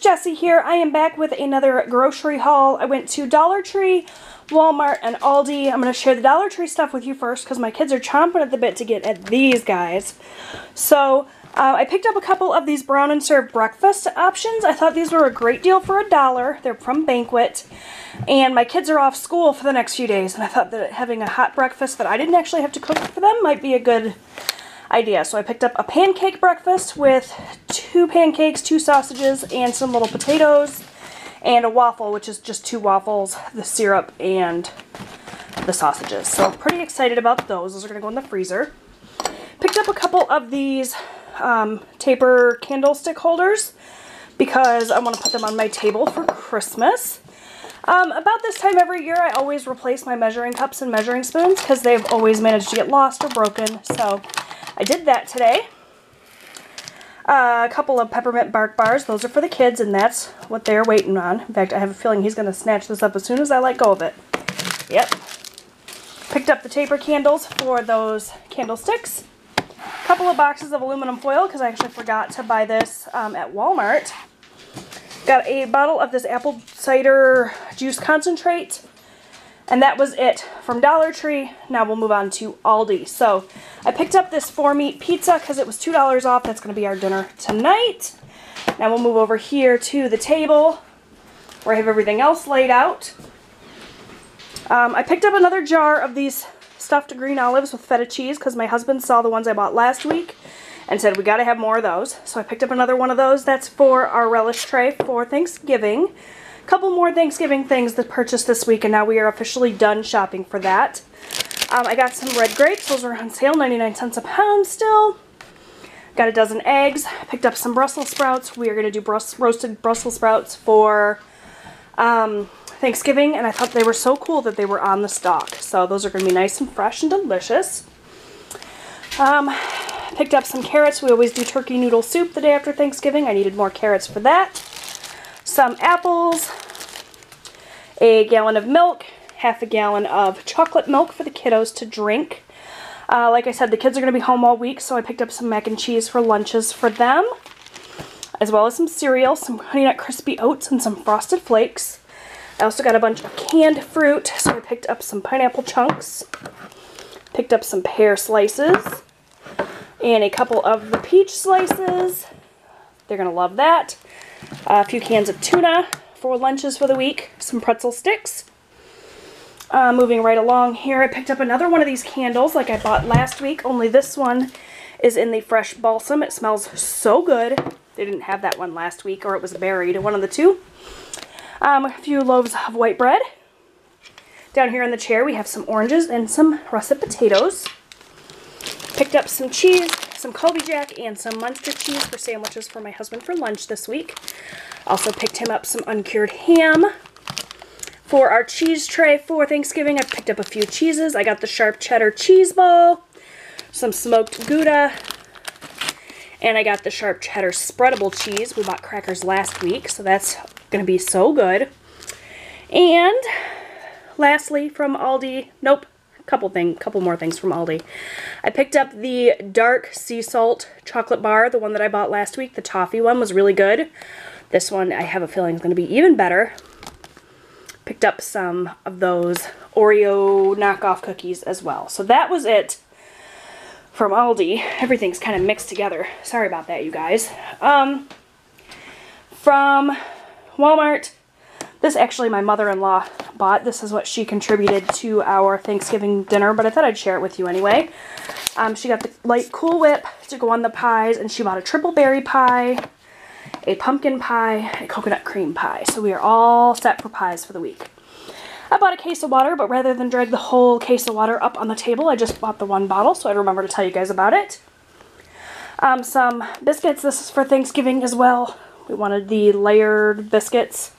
Jessie here. I am back with another grocery haul. I went to Dollar Tree, Walmart, and Aldi. I'm going to share the Dollar Tree stuff with you first because my kids are chomping at the bit to get at these guys. So I picked up a couple of these brown and serve breakfast options. I thought these were a great deal for $1. They're from Banquet. And my kids are off school for the next few days, and I thought that having a hot breakfast that I didn't actually have to cook for them might be a good idea. So I picked up a pancake breakfast with 2 pancakes, 2 sausages, and some little potatoes, and a waffle, which is just 2 waffles, the syrup, and the sausages. So pretty excited about those. Those are going to go in the freezer. Picked up a couple of these taper candlestick holders because I want to put them on my table for Christmas. About this time every year I always replace my measuring cups and measuring spoons because they've always managed to get lost or broken, so I did that today. A couple of peppermint bark bars. Those are for the kids, and that's what they're waiting on. In fact, I have a feeling he's going to snatch this up as soon as I let go of it. Yep. Picked up the taper candles for those candlesticks. A couple of boxes of aluminum foil because I actually forgot to buy this at Walmart. Got a bottle of this apple cider juice concentrate. And that was it from Dollar Tree. Now we'll move on to Aldi. So I picked up this 4-meat pizza because it was $2 off. That's going to be our dinner tonight. Now we'll move over here to the table where I have everything else laid out. I picked up another jar of these stuffed green olives with feta cheese because my husband saw the ones I bought last week and said we got to have more of those. So I picked up another one of those. That's for our relish tray for Thanksgiving. Couple more Thanksgiving things that purchased this week, and now we are officially done shopping for that. I got some red grapes. Those are on sale, 99 cents a pound still. Got a dozen eggs. Picked up some Brussels sprouts. We are going to do roasted Brussels sprouts for Thanksgiving, and I thought they were so cool that they were on the stalk. So those are going to be nice and fresh and delicious. Picked up some carrots. We always do turkey noodle soup the day after Thanksgiving. I needed more carrots for that. Some apples, a gallon of milk, half a gallon of chocolate milk for the kiddos to drink. Like I said, the kids are going to be home all week, so I picked up some mac and cheese for lunches for them, as well as some cereal, some Honey Nut Crispy Oats, and some Frosted Flakes. I also got a bunch of canned fruit, so I picked up some pineapple chunks, picked up some pear slices, and a couple of the peach slices. They're going to love that. A few cans of tuna for lunches for the week. Some pretzel sticks. Moving right along here, I picked up another one of these candles like I bought last week, only this one is in the fresh balsam. It smells so good. They didn't have that one last week, or it was buried, one of the two. A few loaves of white bread. Down here on the chair we have some oranges and some russet potatoes. Picked up some cheese, some Colby Jack, and some Munster cheese for sandwiches for my husband for lunch this week. Also picked him up some uncured ham. For our cheese tray for Thanksgiving, I picked up a few cheeses. I got the sharp cheddar cheese ball, some smoked Gouda, and I got the sharp cheddar spreadable cheese. We bought crackers last week, so that's going to be so good. And lastly from Aldi, couple more things from Aldi. I picked up the dark sea salt chocolate bar, the one that I bought last week. The toffee one was really good. This one I have a feeling is going to be even better. Picked up some of those Oreo knockoff cookies as well. So that was it from Aldi. Everything's kind of mixed together. Sorry about that, you guys. From Walmart, this actually my mother-in-law bought. This is what she contributed to our Thanksgiving dinner, but I thought I'd share it with you anyway. She got the light Cool Whip to go on the pies, and she bought a triple berry pie, a pumpkin pie, a coconut cream pie. So we are all set for pies for the week. I bought a case of water, but rather than drag the whole case of water up on the table, I just bought the one bottle, so I'd remember to tell you guys about it. Some biscuits. This is for Thanksgiving as well. We wanted the layered biscuits,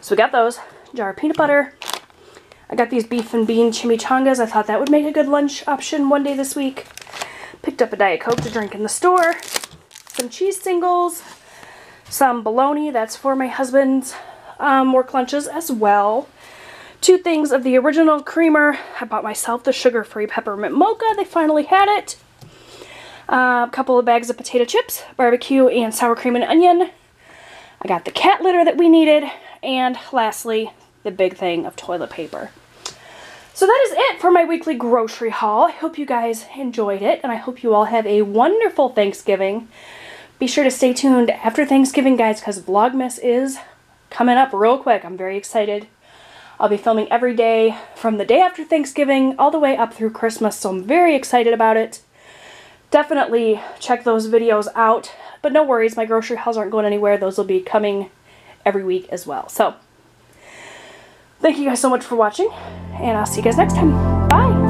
so we got those. Jar of peanut butter. I got these beef and bean chimichangas. I thought that would make a good lunch option one day this week. Picked up a Diet Coke to drink in the store. Some cheese singles. Some bologna. That's for my husband's work lunches as well. 2 things of the original creamer. I bought myself the sugar-free peppermint mocha. They finally had it. A couple of bags of potato chips, barbecue, and sour cream and onion. I got the cat litter that we needed, and lastly, the big thing of toilet paper. So that is it for my weekly grocery haul. I hope you guys enjoyed it, and I hope you all have a wonderful Thanksgiving. Be sure to stay tuned after Thanksgiving, guys, because Vlogmas is coming up real quick. I'm very excited. I'll be filming every day from the day after Thanksgiving all the way up through Christmas, so I'm very excited about it. Definitely check those videos out, but no worries, my grocery hauls aren't going anywhere. Those will be coming every week as well. So, thank you guys so much for watching, and I'll see you guys next time. Bye!